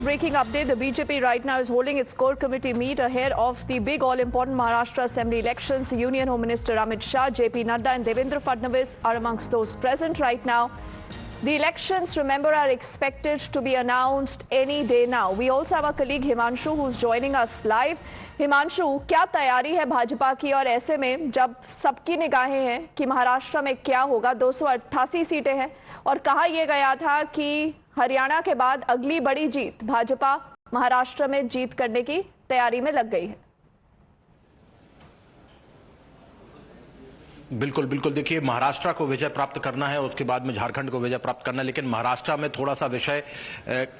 Breaking update, the BJP right now is holding its core committee meet ahead of the big all-important Maharashtra Assembly elections. Union Home Minister Amit Shah, JP Nadda and Devendra Fadnavis are amongst those present right now. The elections, remember, are expected to be announced any day now. We also have our colleague Himanshu who's joining us live. Himanshu, क्या तैयारी है भाजपा की, और ऐसे में जब सबकी निगाहें हैं कि महाराष्ट्र में क्या होगा, 288 सीटें हैं और कहा यह गया था कि हरियाणा के बाद अगली बड़ी जीत भाजपा महाराष्ट्र में जीत करने की तैयारी में लग गई है। बिल्कुल बिल्कुल, देखिए, महाराष्ट्र को विजय प्राप्त करना है, उसके बाद में झारखंड को विजय प्राप्त करना है, लेकिन महाराष्ट्र में थोड़ा सा विषय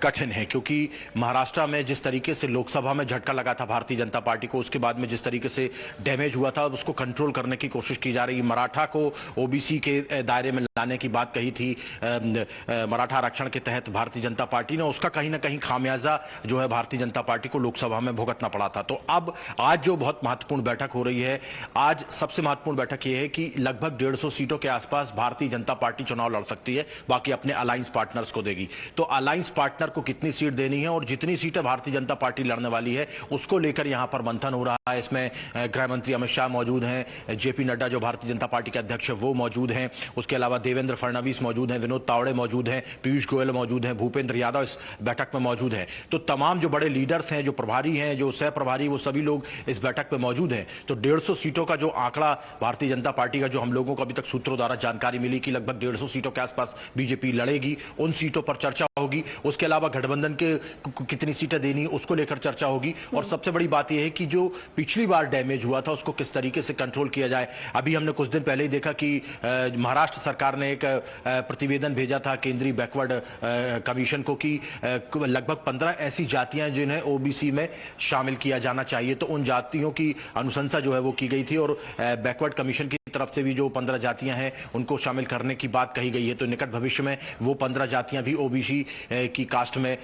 कठिन है, क्योंकि महाराष्ट्र में जिस तरीके से लोकसभा में झटका लगा था भारतीय जनता पार्टी को, उसके बाद में जिस तरीके से डैमेज हुआ था, उसको कंट्रोल करने की कोशिश की जा रही है। मराठा को ओबीसी के दायरे में लाने की बात कही थी मराठा आरक्षण के तहत भारतीय जनता पार्टी ने, उसका कहीं ना कहीं खामियाजा जो है भारतीय जनता पार्टी को लोकसभा में भुगतना पड़ा था। तो अब आज जो बहुत महत्वपूर्ण बैठक हो रही है, आज सबसे महत्वपूर्ण बैठक यह है कि लगभग 150 सीटों के आसपास भारतीय जनता पार्टी चुनाव लड़ सकती है, बाकी अपने अलायंस पार्टनर्स को देगी। तो अलायंस पार्टनर को कितनी सीट देनी है और जितनी सीटें भारतीय जनता पार्टी लड़ने वाली है उसको लेकर यहां पर मंथन हो रहा है। इसमें गृह मंत्री अमित शाह मौजूद हैं, जेपी नड्डा जो भारतीय जनता पार्टी के अध्यक्ष है वो मौजूद हैं, उसके अलावा देवेंद्र फडणवीस मौजूद हैं, विनोद तावड़े मौजूद हैं, पीयूष गोयल मौजूद हैं, भूपेंद्र यादव इस बैठक में मौजूद हैं। तो तमाम जो बड़े लीडर्स हैं, जो प्रभारी हैं, जो सह प्रभारी, वो सभी लोग इस बैठक में मौजूद हैं। तो 150 सीटों का जो आंकड़ा भारतीय जनता पार्टी का, जो हम लोगों को अभी तक सूत्रों द्वारा जानकारी मिली कि लगभग 150 सीटों के आसपास बीजेपी लड़ेगी, उन सीटों पर चर्चा होगी। उसके अलावा गठबंधन के कितनी सीटें देनी उसको लेकर चर्चा होगी। और सबसे बड़ी बात यह है कि जो पिछली बार डैमेज हुआ था उसको किस तरीके से कंट्रोल किया जाए। अभी हमने कुछ दिन पहले ही देखा कि महाराष्ट्र सरकार ने एक प्रतिवेदन भेजा था केंद्रीय बैकवर्ड कमीशन को कि लगभग 15 ऐसी जातियां जिन्हें ओबीसी में शामिल किया जाना चाहिए। तो उन जातियों की अनुशंसा जो है वो की गई थी और बैकवर्ड कमीशन की तरफ से भी जो 15 जातियां हैं उनको शामिल करने की बात कही गई है। तो निकट भविष्य में वो 15 जातियां भी ओबीसी की कास्ट में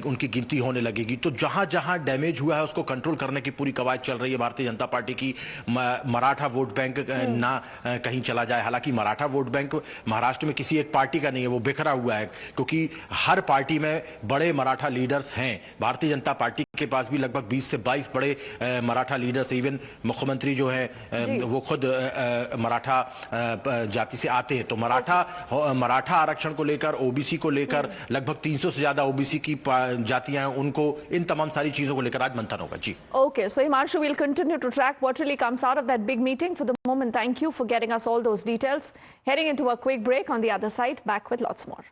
उनकी गिनती होने लगेगी। तो जहां जहां डैमेज हुआ है उसको कंट्रोल करने की पूरी कवायद चल रही है भारतीय जनता पार्टी की। मराठा वोट बैंक ना कहीं चला जाए। हालांकि मराठा वोट बैंक महाराष्ट्र में किसी एक पार्टी का नहीं है, वो बिखरा हुआ है, क्योंकि हर पार्टी में बड़े मराठा लीडर्स हैं। भारतीय जनता पार्टी के पास भी लगभग 20 से 22 बड़े मराठा लीडर्स, इवन मुख्यमंत्री जो है वो खुद मराठा जाति से आते हैं। तो मराठा आरक्षण को लेकर, ओबीसी को लेकर, लगभग 300 से ज्यादा ओबीसी की जातियां हैं, उनको इन तमाम सारी चीजों को लेकर आज मंथन होगा। जी, okay, so Himanshu, we'll continue to track what really comes out of that big meeting. For the moment, thank you for getting us all those details. Heading into a quick break. On the other side, back with lots more.